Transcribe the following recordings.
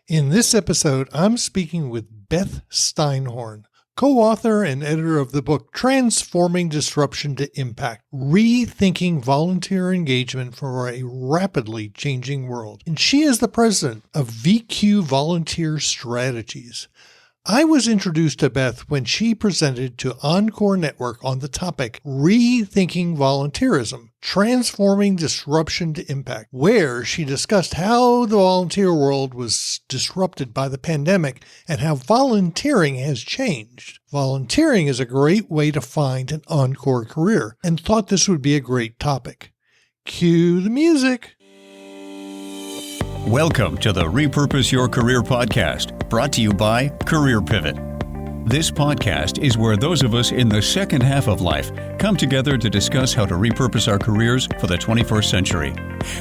In this episode, I'm speaking with Beth Steinhorn, co-author and editor of the book Transforming Disruption to Impact, Rethinking Volunteer Engagement for a Rapidly Changing World. And she is the president of VQ Volunteer Strategies. I was introduced to Beth when she presented to Encore Network on the topic Rethinking Volunteerism, Transforming Disruption to Impact, where she discussed how the volunteer world was disrupted by the pandemic and how volunteering has changed. Volunteering is a great way to find an encore career, and thought this would be a great topic. Cue the music. Welcome to the Repurpose Your Career podcast, brought to you by Career Pivot. This podcast is where those of us in the second half of life come together to discuss how to repurpose our careers for the 21st century.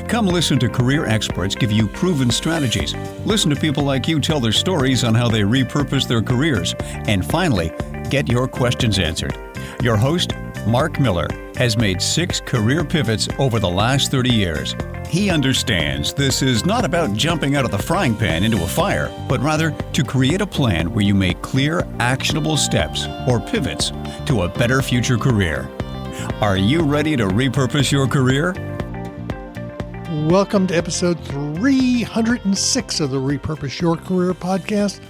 Come listen to career experts give you proven strategies. Listen to people like you tell their stories on how they repurpose their careers. And finally, get your questions answered. Your host, Mark Miller, has made 6 career pivots over the last 30 years. He understands this is not about jumping out of the frying pan into a fire, but rather to create a plan where you make clear, actionable steps or pivots to a better future career. Are you ready to repurpose your career? Welcome to episode 306 of the Repurpose Your Career podcast.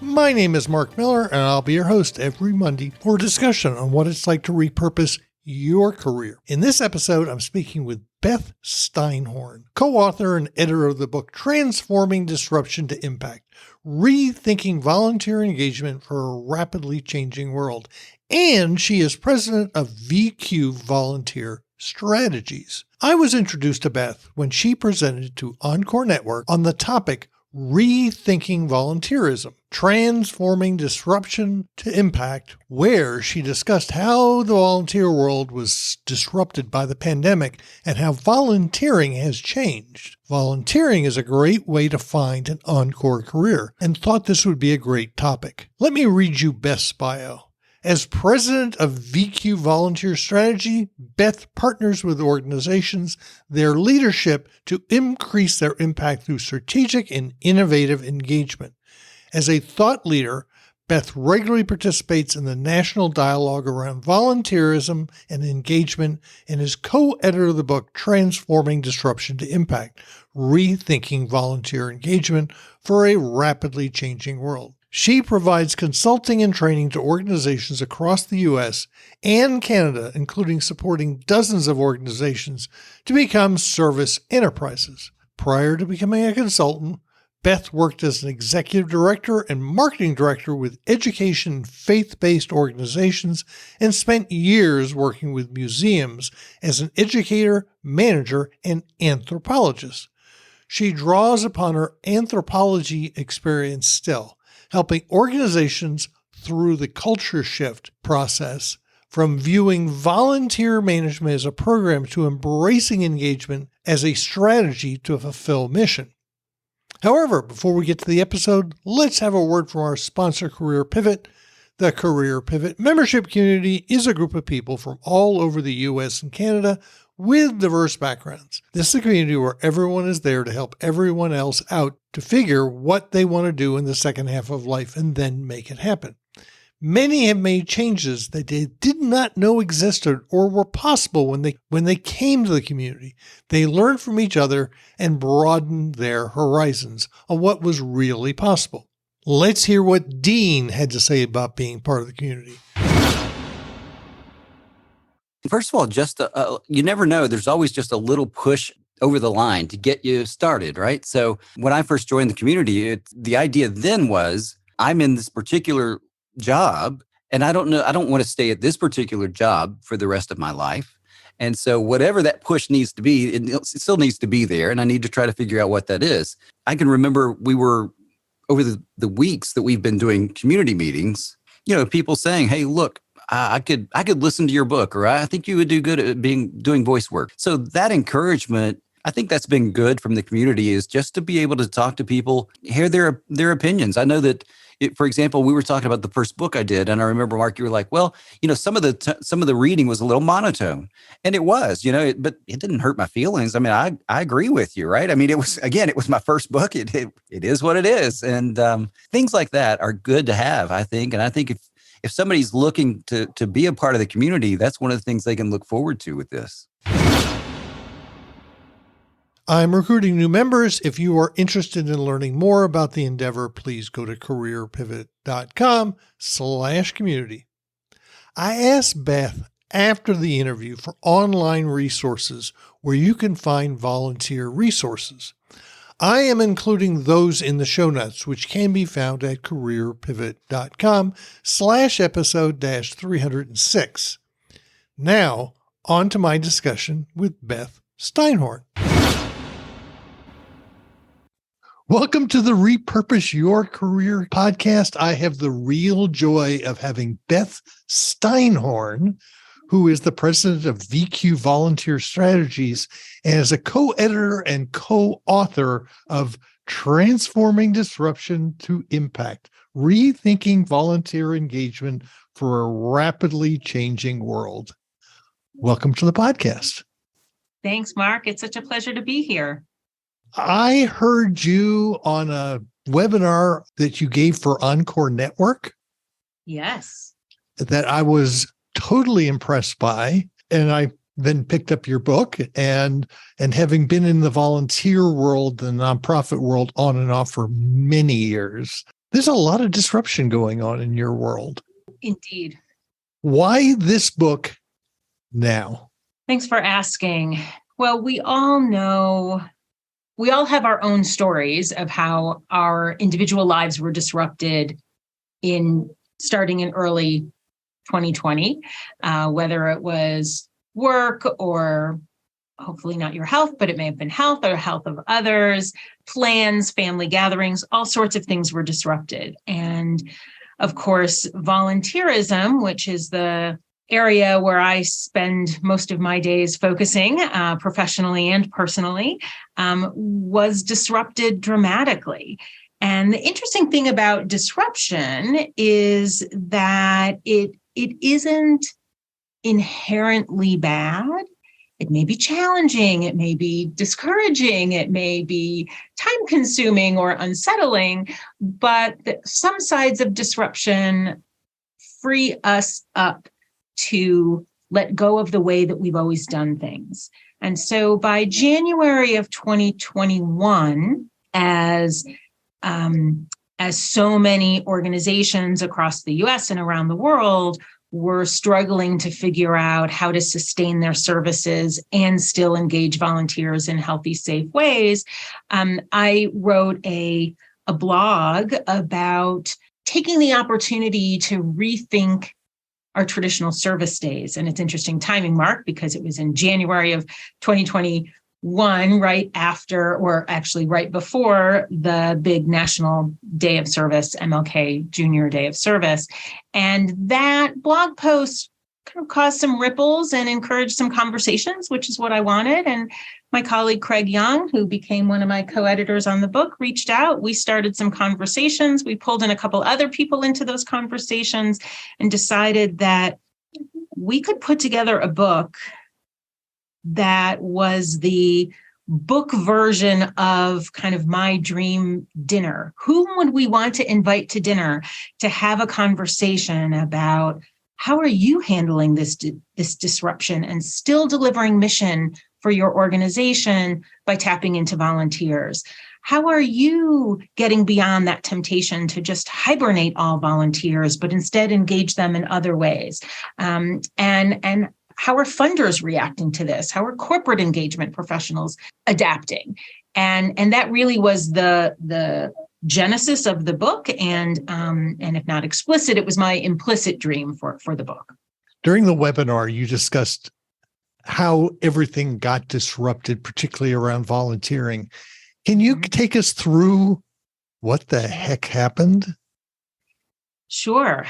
My name is Mark Miller, and I'll be your host every Monday for a discussion on what it's like to repurpose your career. In this episode, I'm speaking with Beth Steinhorn, co-author and editor of the book Transforming Disruption to Impact, Rethinking Volunteer Engagement for a Rapidly Changing World, and she is president of VQ Volunteer Strategies. I was introduced to Beth when she presented to Encore Network on the topic Rethinking Volunteerism, Transforming Disruption to Impact, where she discussed how the volunteer world was disrupted by the pandemic and how volunteering has changed. Volunteering is a great way to find an encore career, and thought this would be a great topic. Let me read you Beth's bio. As president of VQ Volunteer Strategy, Beth partners with organizations, their leadership to increase their impact through strategic and innovative engagement. As a thought leader, Beth regularly participates in the national dialogue around volunteerism and engagement and is co-editor of the book Transforming Disruption to Impact, Rethinking Volunteer Engagement for a Rapidly Changing World. She provides consulting and training to organizations across the U.S. and Canada, including supporting dozens of organizations to become service enterprises. Prior to becoming a consultant, Beth worked as an executive director and marketing director with education and faith-based organizations and spent years working with museums as an educator, manager, and anthropologist. She draws upon her anthropology experience still, helping organizations through the culture shift process from viewing volunteer management as a program to embracing engagement as a strategy to fulfill mission. However, before we get to the episode, let's have a word from our sponsor, Career Pivot. The Career Pivot membership community is a group of people from all over the U.S. and Canada with diverse backgrounds. This is a community where everyone is there to help everyone else out to figure what they want to do in the second half of life and then make it happen. Many have made changes that they did not know existed or were possible when they came to the community. They learned from each other and broadened their horizons on what was really possible. Let's hear what Dean had to say about being part of the community. First of all, you never know. There's always just a little push over the line to get you started, right? So when I first joined the community, the idea then was, I'm in this particular job and I don't want to stay at this particular job for the rest of my life. And so whatever that push needs to be, it still needs to be there. And I need to try to figure out what that is. I can remember we were over the weeks that we've been doing community meetings, people saying, hey, look, I could listen to your book, or I think you would do good at doing voice work. So that encouragement, I think that's been good from the community, is just to be able to talk to people, hear their opinions. I know that For example, we were talking about the first book I did, and I remember, Mark, you were like, well, some of the reading was a little monotone, and it was, but it didn't hurt my feelings. I mean, I agree with you, right? I mean, it was my first book. It is what it is, and things like that are good to have, I think. And I think if somebody's looking to be a part of the community, that's one of the things they can look forward to with this. I'm recruiting new members. If you are interested in learning more about the endeavor, please go to careerpivot.com/community. I asked Beth after the interview for online resources where you can find volunteer resources. I am including those in the show notes, which can be found at careerpivot.com/episode-306. Now, on to my discussion with Beth Steinhorn. Welcome to the Repurpose Your Career podcast. I have the real joy of having Beth Steinhorn, who is the president of VQ Volunteer Strategies and is a co-editor and co-author of Transforming Disruption to Impact, Rethinking Volunteer Engagement for a Rapidly Changing World. Welcome to the podcast. Thanks, Mark. It's such a pleasure to be here. I heard you on a webinar that you gave for Encore Network. Yes. That I was totally impressed by. And I then picked up your book and having been in the volunteer world, the nonprofit world on and off for many years, there's a lot of disruption going on in your world. Indeed. Why this book now? Thanks for asking. Well, we all have our own stories of how our individual lives were disrupted starting in early 2020, whether it was work or hopefully not your health, but it may have been health or health of others, plans, family gatherings, all sorts of things were disrupted. And of course, volunteerism, which is the area where I spend most of my days focusing professionally and personally, was disrupted dramatically. And the interesting thing about disruption is that it isn't inherently bad. It may be challenging, it may be discouraging, it may be time-consuming or unsettling, but some sides of disruption free us up to let go of the way that we've always done things. And so by January of 2021, as so many organizations across the US and around the world were struggling to figure out how to sustain their services and still engage volunteers in healthy, safe ways, I wrote a blog about taking the opportunity to rethink our traditional service days. And it's interesting timing, Mark, because it was in January of 2021, right after, or actually right before the big National Day of Service, MLK Junior Day of Service. And that blog post kind of caused some ripples and encouraged some conversations, which is what I wanted. And my colleague, Craig Young, who became one of my co-editors on the book, reached out. We started some conversations. We pulled in a couple other people into those conversations and decided that we could put together a book that was the book version of kind of my dream dinner. Whom would we want to invite to dinner to have a conversation about how are you handling this disruption and still delivering mission for your organization by tapping into volunteers? How are you getting beyond that temptation to just hibernate all volunteers, but instead engage them in other ways? And how are funders reacting to this? How are corporate engagement professionals adapting? And that really was the genesis of the book. And if not explicit, it was my implicit dream for the book. During the webinar, you discussed how everything got disrupted, particularly around volunteering. Can you take us through what the heck happened? Sure.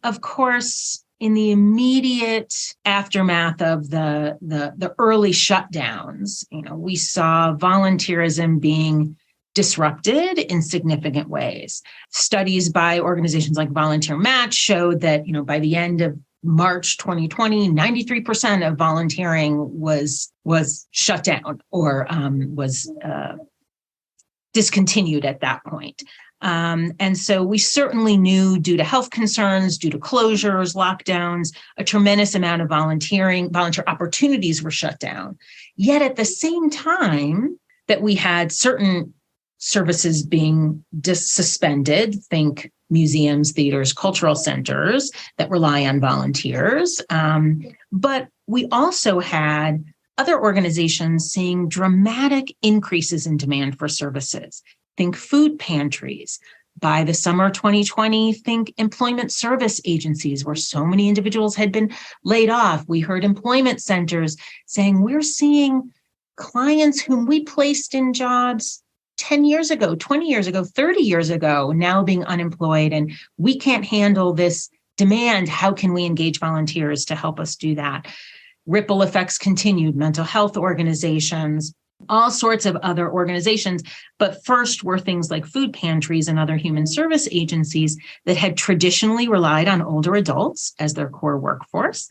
Of course, in the immediate aftermath of the early shutdowns, we saw volunteerism being disrupted in significant ways. Studies by organizations like Volunteer Match showed that, by the end of March 2020, 93% of volunteering was shut down or was discontinued at that point. And so we certainly knew, due to health concerns, due to closures, lockdowns, a tremendous amount of volunteer opportunities were shut down. Yet at the same time that we had certain services being suspended, think museums, theaters, cultural centers that rely on volunteers. But we also had other organizations seeing dramatic increases in demand for services. Think food pantries. By the summer of 2020, think employment service agencies where so many individuals had been laid off. We heard employment centers saying, we're seeing clients whom we placed in jobs 10 years ago, 20 years ago, 30 years ago, now being unemployed, and we can't handle this demand. How can we engage volunteers to help us do that? Ripple effects continued, mental health organizations, all sorts of other organizations. But first were things like food pantries and other human service agencies that had traditionally relied on older adults as their core workforce,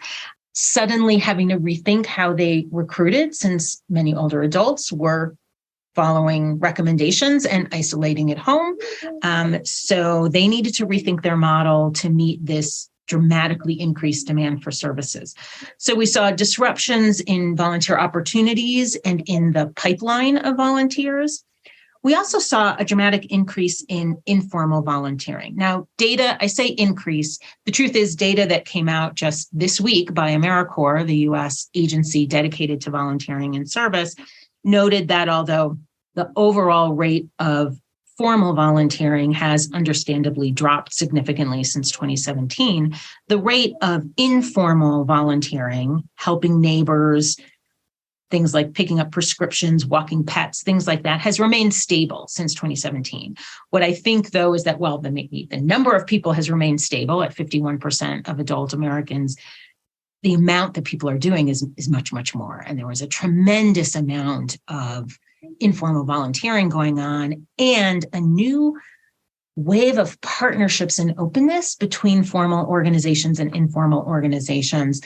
suddenly having to rethink how they recruited, since many older adults were following recommendations and isolating at home. So they needed to rethink their model to meet this dramatically increased demand for services. So we saw disruptions in volunteer opportunities and in the pipeline of volunteers. We also saw a dramatic increase in informal volunteering. Now, data, I say increase, the truth is data that came out just this week by AmeriCorps, the US agency dedicated to volunteering and service, noted that although the overall rate of formal volunteering has understandably dropped significantly since 2017, the rate of informal volunteering, helping neighbors, things like picking up prescriptions, walking pets, things like that, has remained stable since 2017. What I think, though, is that, well, the number of people has remained stable at 51% of adult Americans. The amount that people are doing is much, much more. And there was a tremendous amount of informal volunteering going on, and a new wave of partnerships and openness between formal organizations and informal organizations,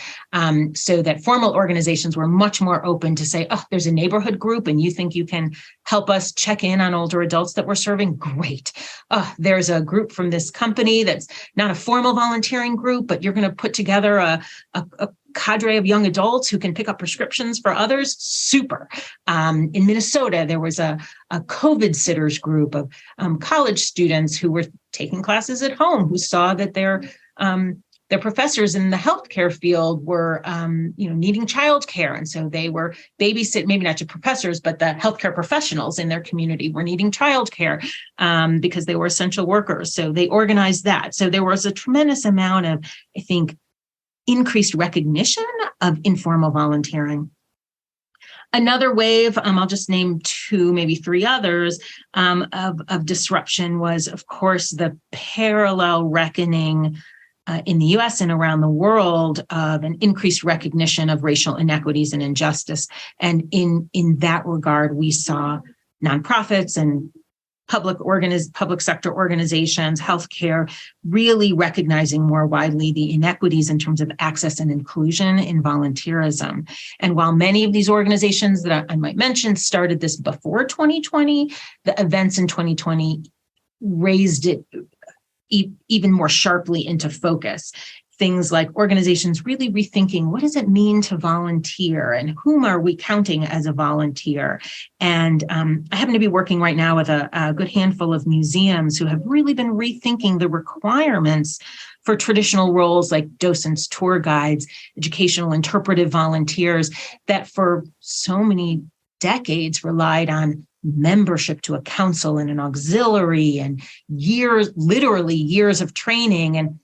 so that formal organizations were much more open to say, oh, there's a neighborhood group and you think you can help us check in on older adults that we're serving? Great. There's a group from this company that's not a formal volunteering group, but you're going to put together a cadre of young adults who can pick up prescriptions for others. Super. In Minnesota, there was a COVID sitters group of college students who were taking classes at home, who saw that their professors in the healthcare field were needing childcare, and so they were babysit, maybe not just professors, but the healthcare professionals in their community were needing childcare because they were essential workers. So they organized that. So there was a tremendous amount of, I think, increased recognition of informal volunteering. Another wave, I'll just name two, maybe three others, of disruption was, of course, the parallel reckoning in the US and around the world of an increased recognition of racial inequities and injustice. And in that regard, we saw nonprofits and public sector organizations, healthcare, really recognizing more widely the inequities in terms of access and inclusion in volunteerism. And while many of these organizations that I might mention started this before 2020, the events in 2020 raised it even more sharply into focus. Things like organizations really rethinking, what does it mean to volunteer and whom are we counting as a volunteer? And I happen to be working right now with a good handful of museums who have really been rethinking the requirements for traditional roles like docents, tour guides, educational interpretive volunteers that for so many decades relied on membership to a council and an auxiliary and literally years of training. And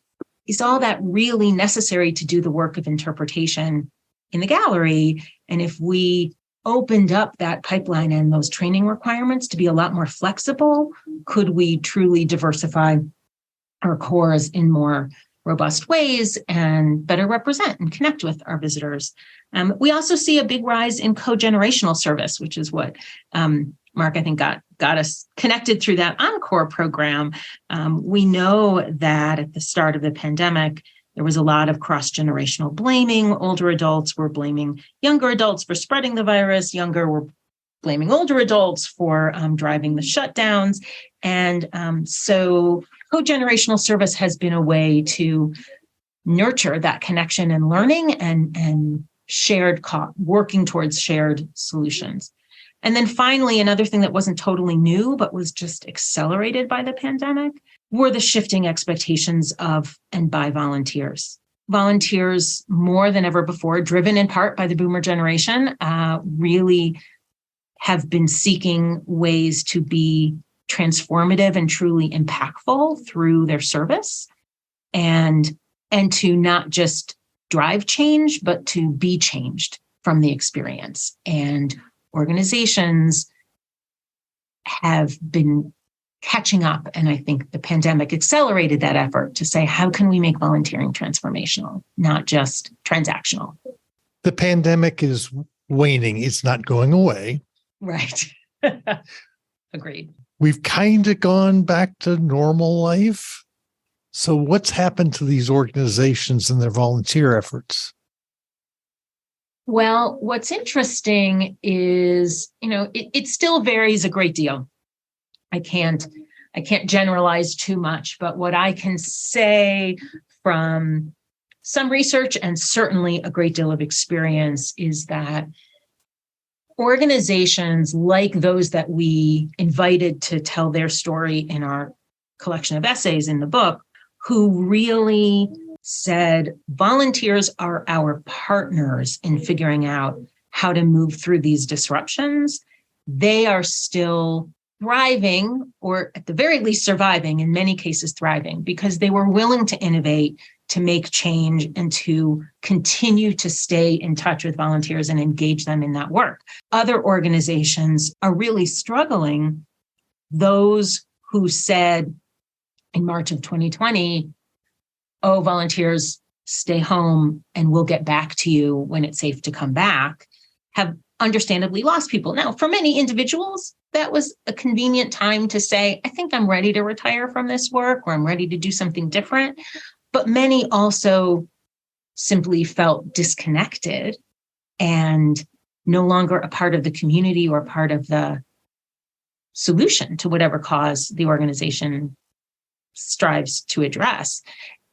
is all that really necessary to do the work of interpretation in the gallery? And if we opened up that pipeline and those training requirements to be a lot more flexible, could we truly diversify our cores in more robust ways and better represent and connect with our visitors? We also see a big rise in co-generational service, which is what Mark, I think got us connected through that Encore program. We know that at the start of the pandemic, there was a lot of cross-generational blaming. Older adults were blaming younger adults for spreading the virus. Younger were blaming older adults for driving the shutdowns. And so co-generational service has been a way to nurture that connection and learning and shared working towards shared solutions. And then finally, another thing that wasn't totally new, but was just accelerated by the pandemic, were the shifting expectations of and by volunteers. Volunteers, more than ever before, driven in part by the boomer generation, really have been seeking ways to be transformative and truly impactful through their service, and to not just drive change, but to be changed from the experience. And organizations have been catching up. And I think the pandemic accelerated that effort to say, how can we make volunteering transformational, not just transactional? The pandemic is waning. It's not going away. Right. Agreed. We've kind of gone back to normal life. So what's happened to these organizations and their volunteer efforts? Well, what's interesting is, it still varies a great deal. I can't generalize too much, but what I can say from some research and certainly a great deal of experience is that organizations like those that we invited to tell their story in our collection of essays in the book, who really said volunteers are our partners in figuring out how to move through these disruptions, they are still thriving, or at the very least surviving, in many cases thriving, because they were willing to innovate, to make change, and to continue to stay in touch with volunteers and engage them in that work. Other organizations are really struggling. Those who said in March of 2020, oh, volunteers, stay home and we'll get back to you when it's safe to come back, have understandably lost people. Now, for many individuals, that was a convenient time to say, I think I'm ready to retire from this work, or I'm ready to do something different. But many also simply felt disconnected and no longer a part of the community or part of the solution to whatever cause the organization strives to address.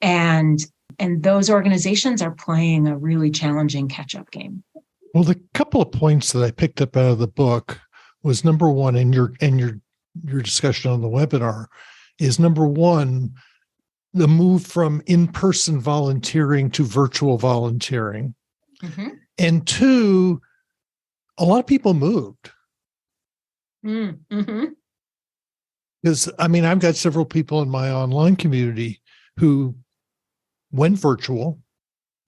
And those organizations are playing a really challenging catch-up game. Well, the couple of points that I picked up out of the book was, number one, in your discussion on the webinar, is number one, the move from in-person volunteering to virtual volunteering. Mm-hmm. And two, a lot of people moved. Mm-hmm. Because, I've got several people in my online community who went virtual,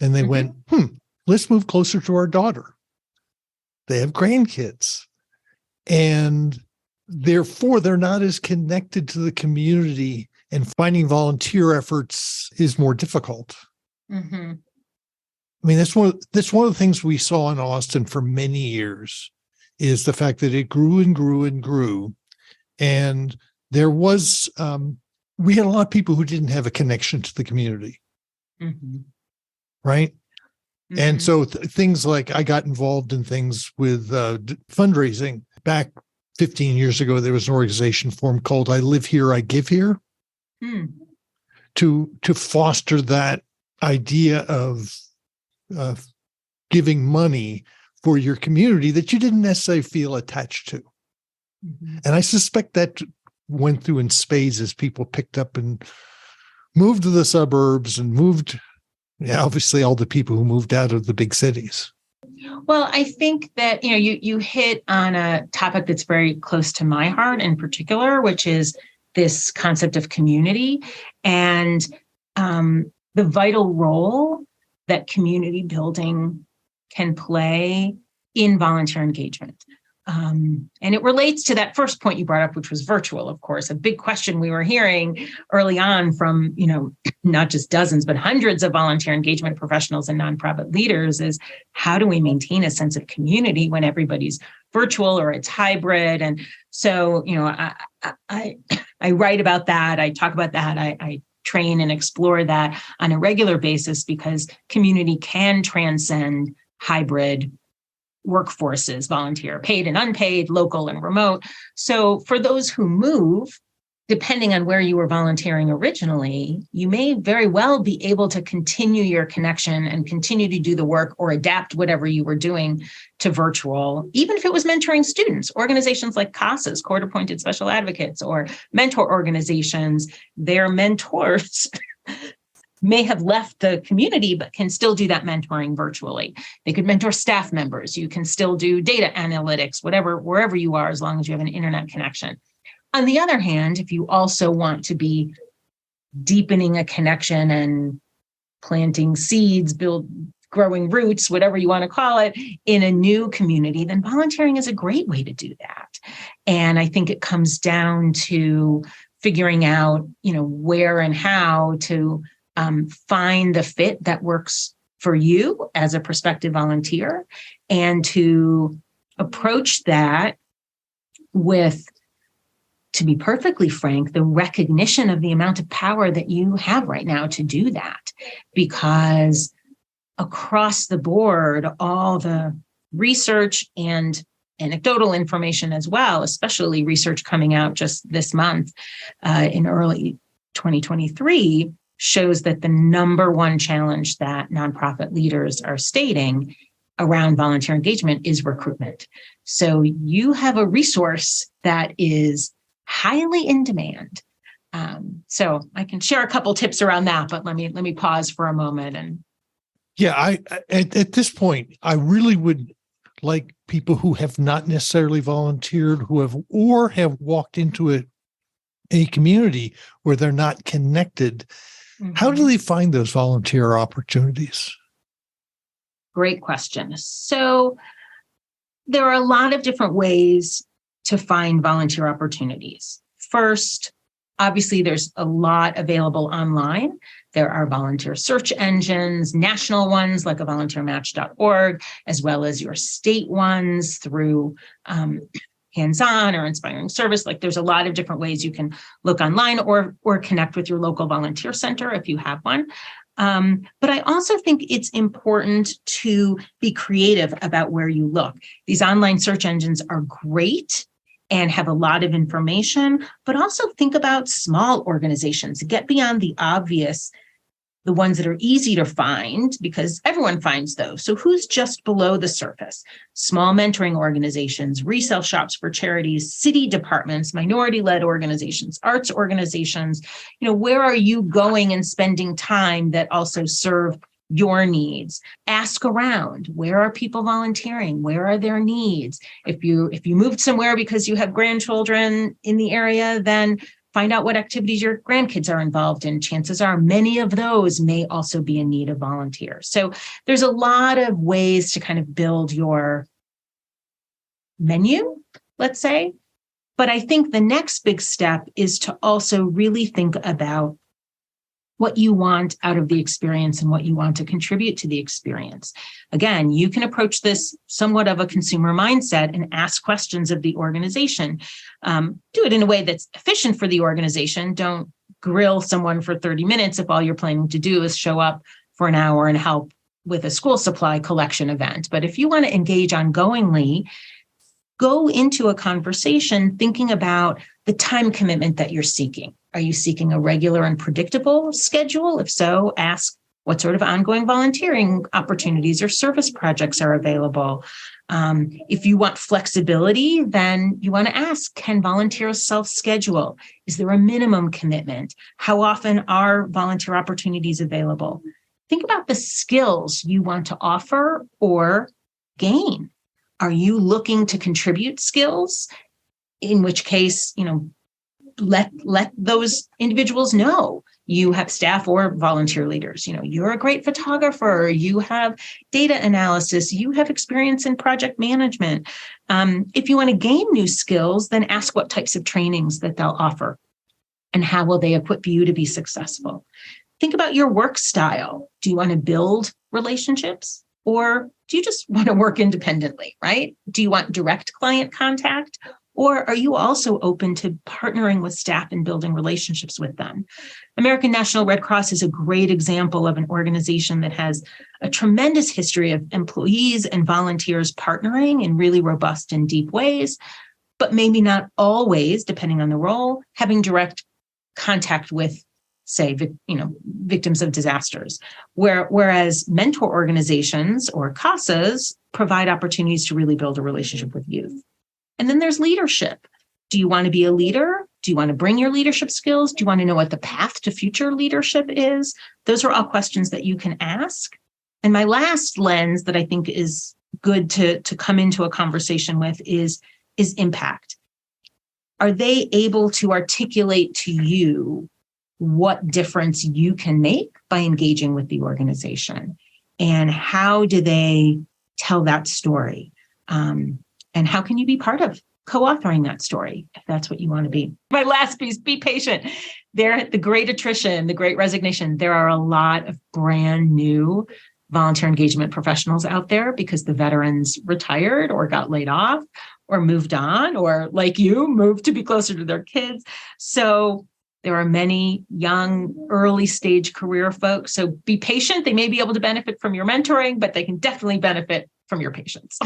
and they went, let's move closer to our daughter. They have grandkids, and therefore they're not as connected to the community, and finding volunteer efforts is more difficult. Mm-hmm. That's one of the things we saw in Austin for many years, is the fact that it grew and grew and grew. And there was, we had a lot of people who didn't have a connection to the community. Mm-hmm. Right? Mm-hmm. And so things like, I got involved in things with fundraising. Back 15 years ago, there was an organization formed called I Live Here, I Give Here, to foster that idea of giving money for your community that you didn't necessarily feel attached to. Mm-hmm. And I suspect that went through in spades as people picked up and moved to the suburbs and moved, obviously all the people who moved out of the big cities. Well, I think that, you hit on a topic that's very close to my heart in particular, which is this concept of community and the vital role that community building can play in volunteer engagement. And it relates to that first point you brought up, which was virtual, of course. A big question we were hearing early on from, not just dozens, but hundreds of volunteer engagement professionals and nonprofit leaders is how do we maintain a sense of community when everybody's virtual or it's hybrid? And so, I write about that. I talk about that. I train and explore that on a regular basis because community can transcend hybrid workforces, volunteer, paid and unpaid, local and remote. So for those who move, depending on where you were volunteering originally, you may very well be able to continue your connection and continue to do the work or adapt whatever you were doing to virtual, even if it was mentoring students. Organizations like CASAs, court-appointed special advocates, or mentor organizations, their mentors may have left the community, but can still do that mentoring virtually. They could mentor staff members. You can still do data analytics, wherever you are, as long as you have an internet connection. On the other hand, if you also want to be deepening a connection and planting seeds, growing roots, whatever you want to call it, in a new community, then volunteering is a great way to do that. And I think it comes down to figuring out, where and how to find the fit that works for you as a prospective volunteer, and to approach that with, to be perfectly frank, the recognition of the amount of power that you have right now to do that. Because across the board, all the research and anecdotal information as well, especially research coming out just this month in early 2023, shows that the number one challenge that nonprofit leaders are stating around volunteer engagement is recruitment. So you have a resource that is highly in demand. So I can share a couple tips around that, but let me pause for a moment. And yeah, at this point, I really would like people who have not necessarily volunteered, who have walked into a community where they're not connected. Mm-hmm. How do they find those volunteer opportunities? Great question. So there are a lot of different ways to find volunteer opportunities. First, obviously, there's a lot available online. There are volunteer search engines, national ones like a volunteermatch.org, as well as your state ones through hands-on or inspiring service. Like there's a lot of different ways you can look online or connect with your local volunteer center if you have one. But I also think it's important to be creative about where you look. These online search engines are great and have a lot of information, but also think about small organizations. Get beyond the obvious, the ones that are easy to find, because everyone finds those. So who's just below the surface? Small mentoring organizations, resale shops for charities, city departments, minority-led organizations, arts organizations. Where are you going and spending time that also serve your needs? Ask around. Where are people volunteering? Where are their needs? If you moved somewhere because you have grandchildren in the area, then find out what activities your grandkids are involved in. Chances are many of those may also be in need of volunteers. So there's a lot of ways to kind of build your menu, let's say. But I think the next big step is to also really think about what you want out of the experience and what you want to contribute to the experience. Again, you can approach this somewhat of a consumer mindset and ask questions of the organization. Do it in a way that's efficient for the organization. Don't grill someone for 30 minutes if all you're planning to do is show up for an hour and help with a school supply collection event. But if you want to engage ongoingly, go into a conversation thinking about the time commitment that you're seeking. Are you seeking a regular and predictable schedule? If so, ask what sort of ongoing volunteering opportunities or service projects are available. If you want flexibility, then you want to ask, can volunteers self-schedule? Is there a minimum commitment? How often are volunteer opportunities available? Think about the skills you want to offer or gain. Are you looking to contribute skills? In which case, let those individuals know. You have staff or volunteer leaders. You're a great photographer. You have data analysis. You have experience in project management. If you want to gain new skills, then ask what types of trainings that they'll offer and how will they equip you to be successful. Think about your work style. Do you want to build relationships or do you just want to work independently, right? Do you want direct client contact? Or are you also open to partnering with staff and building relationships with them? American National Red Cross is a great example of an organization that has a tremendous history of employees and volunteers partnering in really robust and deep ways, but maybe not always, depending on the role, having direct contact with, say, victims of disasters. Whereas mentor organizations or CASAs provide opportunities to really build a relationship with youth. And then there's leadership. Do you want to be a leader? Do you want to bring your leadership skills? Do you want to know what the path to future leadership is? Those are all questions that you can ask. And my last lens that I think is good to come into a conversation with is impact. Are they able to articulate to you what difference you can make by engaging with the organization? And how do they tell that story? And how can you be part of co-authoring that story, if that's what you want to be? My last piece, be patient. The great attrition, the great resignation. There are a lot of brand new volunteer engagement professionals out there because the veterans retired or got laid off or moved on, or like you, moved to be closer to their kids. So there are many young, early stage career folks. So be patient. They may be able to benefit from your mentoring, but they can definitely benefit from your patience.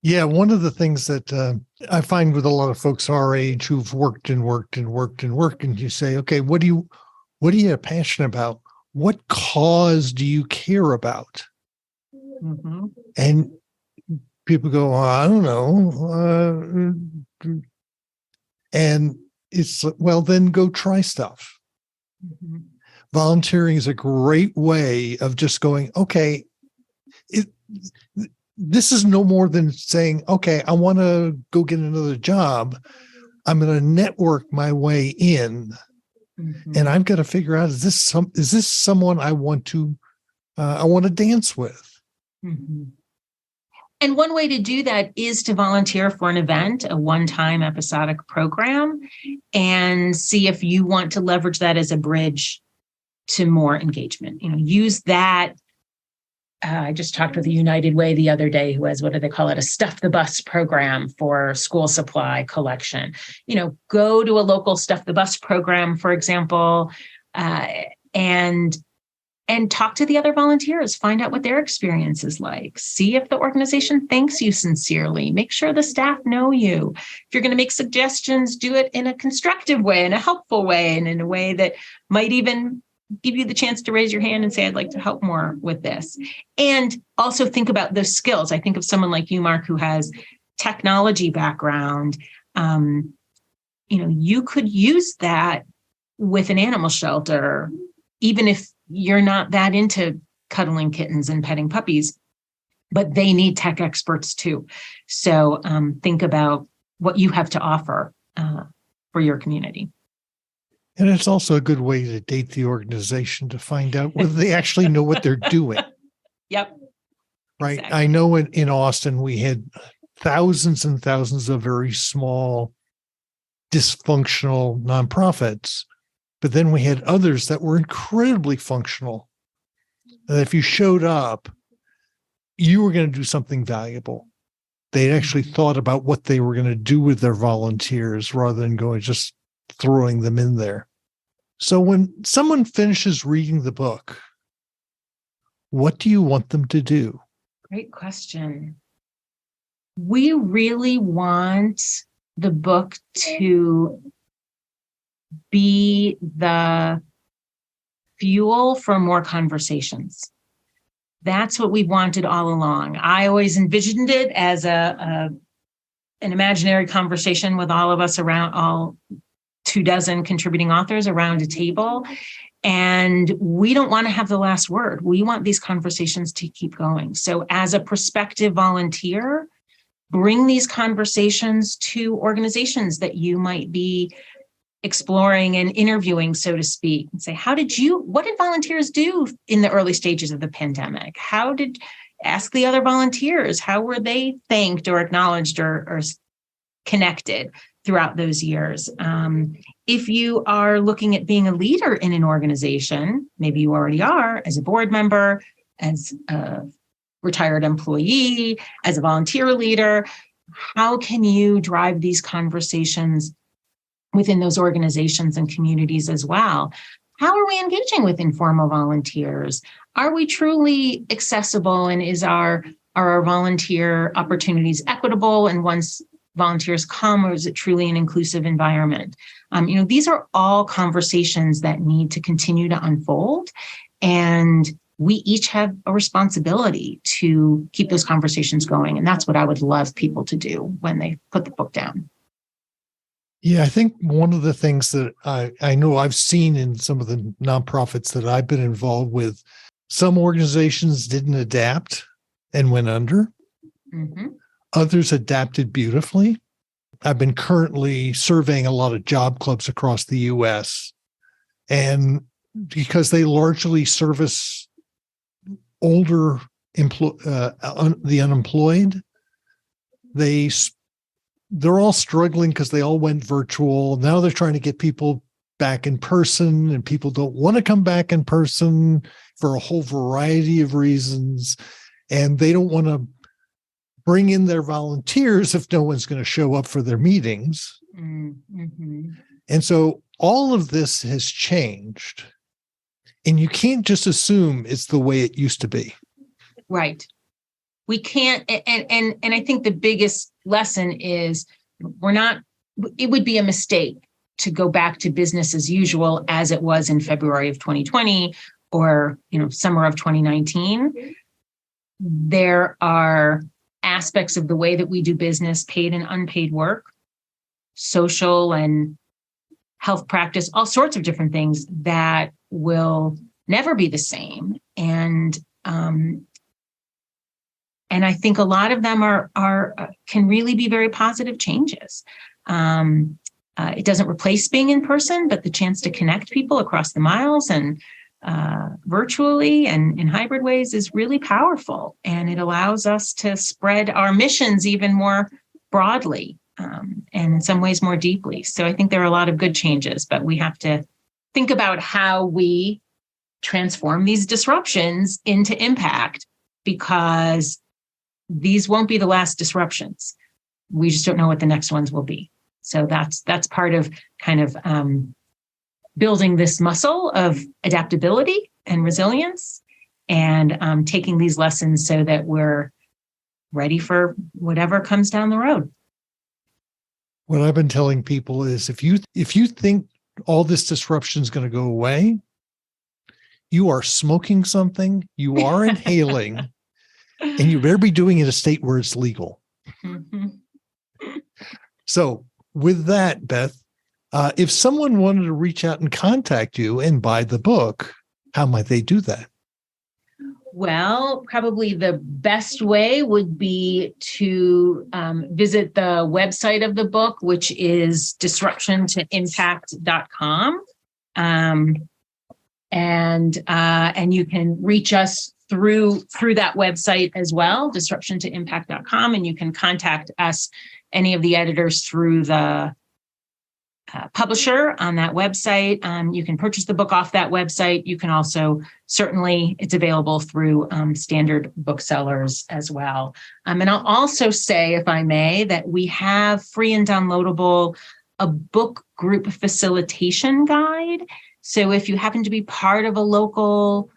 Yeah, one of the things that I find with a lot of folks our age who've worked, and you say, okay, what are you passionate about? What cause do you care about? Mm-hmm. And people go, I don't know. And it's, well, then go try stuff. Mm-hmm. Volunteering is a great way of just going, okay, this is no more than saying, okay, I want to go get another job. I'm going to network my way in, and I've got to figure out, is this someone I want to dance with? Mm-hmm. And one way to do that is to volunteer for an event, a one-time episodic program, and see if you want to leverage that as a bridge to more engagement. Use that. I just talked with a United Way the other day who has, what do they call it? A Stuff the Bus program for school supply collection. Go to a local Stuff the Bus program, for example, and talk to the other volunteers, find out what their experience is like. See if the organization thanks you sincerely. Make sure the staff know you. If you're going to make suggestions, do it in a constructive way, in a helpful way, and in a way that might even give you the chance to raise your hand and say, I'd like to help more with this. And also think about those skills. I think of someone like you, Mark, who has technology background. You could use that with an animal shelter, even if you're not that into cuddling kittens and petting puppies, but they need tech experts too. So think about what you have to offer for your community. And it's also a good way to date the organization to find out whether they actually know what they're doing. Yep. Right. Exactly. I know in Austin, we had thousands and thousands of very small, dysfunctional nonprofits, but then we had others that were incredibly functional. And if you showed up, you were going to do something valuable. They actually thought about what they were going to do with their volunteers rather than going just throwing them in there. So when someone finishes reading the book, what do you want them to do? Great question. We really want the book to be the fuel for more conversations. That's what we wanted all along. I always envisioned it as an imaginary conversation with all of us around, all 24 contributing authors around a table. And we don't want to have the last word. We want these conversations to keep going. So as a prospective volunteer, bring these conversations to organizations that you might be exploring and interviewing, so to speak, and say, what did volunteers do in the early stages of the pandemic? Ask the other volunteers, how were they thanked or acknowledged or connected throughout those years? If you are looking at being a leader in an organization, maybe you already are as a board member, as a retired employee, as a volunteer leader, how can you drive these conversations within those organizations and communities as well? How are we engaging with informal volunteers? Are we truly accessible, and are our volunteer opportunities equitable? And once volunteers come, or is it truly an inclusive environment? These are all conversations that need to continue to unfold, and we each have a responsibility to keep those conversations going. And that's what I would love people to do when they put the book down. Yeah, I think one of the things that I know I've seen in some of the nonprofits that I've been involved with, some organizations didn't adapt and went under. Mm-hmm. Others adapted beautifully. I've been currently surveying a lot of job clubs across the U.S., and because they largely service older the unemployed, they're all struggling because they all went virtual. Now they're trying to get people back in person, and people don't want to come back in person for a whole variety of reasons. And they don't want to bring in their volunteers if no one's going to show up for their meetings. Mm-hmm. And so all of this has changed. And you can't just assume it's the way it used to be. Right. We can't. And I think the biggest lesson is it would be a mistake to go back to business as usual as it was in February of 2020 or, summer of 2019. There are aspects of the way that we do business, paid and unpaid work, social and health practice, all sorts of different things that will never be the same. And I think a lot of them can really be very positive changes. It doesn't replace being in person, but the chance to connect people across the miles and virtually and in hybrid ways is really powerful. And it allows us to spread our missions even more broadly and in some ways more deeply. So I think there are a lot of good changes, but we have to think about how we transform these disruptions into impact, because these won't be the last disruptions. We just don't know what the next ones will be. So that's part of kind of building this muscle of adaptability and resilience, and taking these lessons so that we're ready for whatever comes down the road. What I've been telling people is if you think all this disruption is going to go away, you are smoking something, you are inhaling, and you better be doing it in a state where it's legal. Mm-hmm. So with that, Beth, if someone wanted to reach out and contact you and buy the book, how might they do that? Well, probably the best way would be to visit the website of the book, which is disruptiontoimpact.com. And you can reach us through that website as well, disruptiontoimpact.com. And you can contact us, any of the editors, through the publisher on that website. You can purchase the book off that website. You can also, certainly, it's available through standard booksellers as well. And I'll also say, if I may, that we have free and downloadable a book group facilitation guide. So if you happen to be part of a local,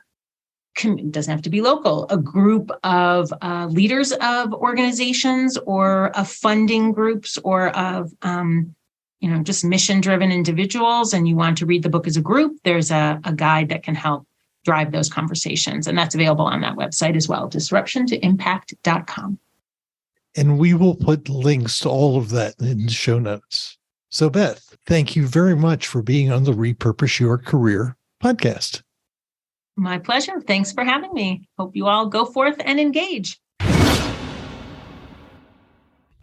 it doesn't have to be local, a group of leaders of organizations or of funding groups or of just mission-driven individuals, and you want to read the book as a group, there's a guide that can help drive those conversations. And that's available on that website as well, disruptiontoimpact.com. And we will put links to all of that in the show notes. So, Beth, thank you very much for being on the Repurpose Your Career podcast. My pleasure. Thanks for having me. Hope you all go forth and engage.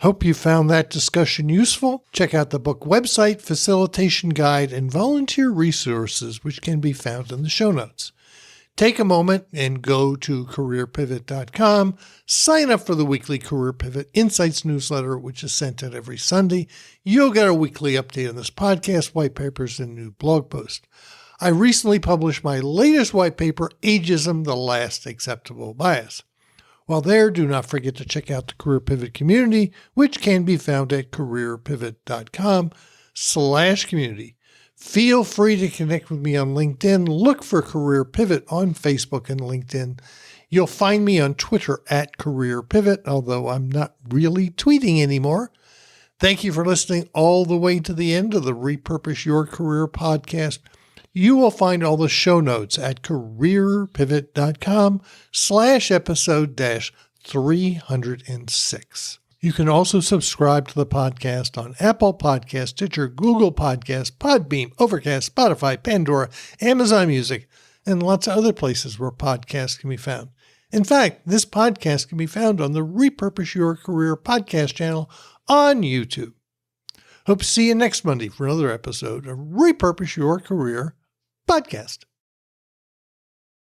Hope you found that discussion useful. Check out the book website, facilitation guide, and volunteer resources, which can be found in the show notes. Take a moment and go to careerpivot.com. Sign up for the weekly Career Pivot Insights newsletter, which is sent out every Sunday. You'll get a weekly update on this podcast, white papers, and new blog posts. I recently published my latest white paper, Ageism, the Last Acceptable Bias. While there, do not forget to check out the Career Pivot community, which can be found at careerpivot.com/community. Feel free to connect with me on LinkedIn. Look for Career Pivot on Facebook and LinkedIn. You'll find me on Twitter at Career Pivot, although I'm not really tweeting anymore. Thank you for listening all the way to the end of the Repurpose Your Career podcast. You will find all the show notes at careerpivot.com/episode-306. You can also subscribe to the podcast on Apple Podcasts, Stitcher, Google Podcasts, Podbean, Overcast, Spotify, Pandora, Amazon Music, and lots of other places where podcasts can be found. In fact, this podcast can be found on the Repurpose Your Career podcast channel on YouTube. Hope to see you next Monday for another episode of Repurpose Your Career podcast.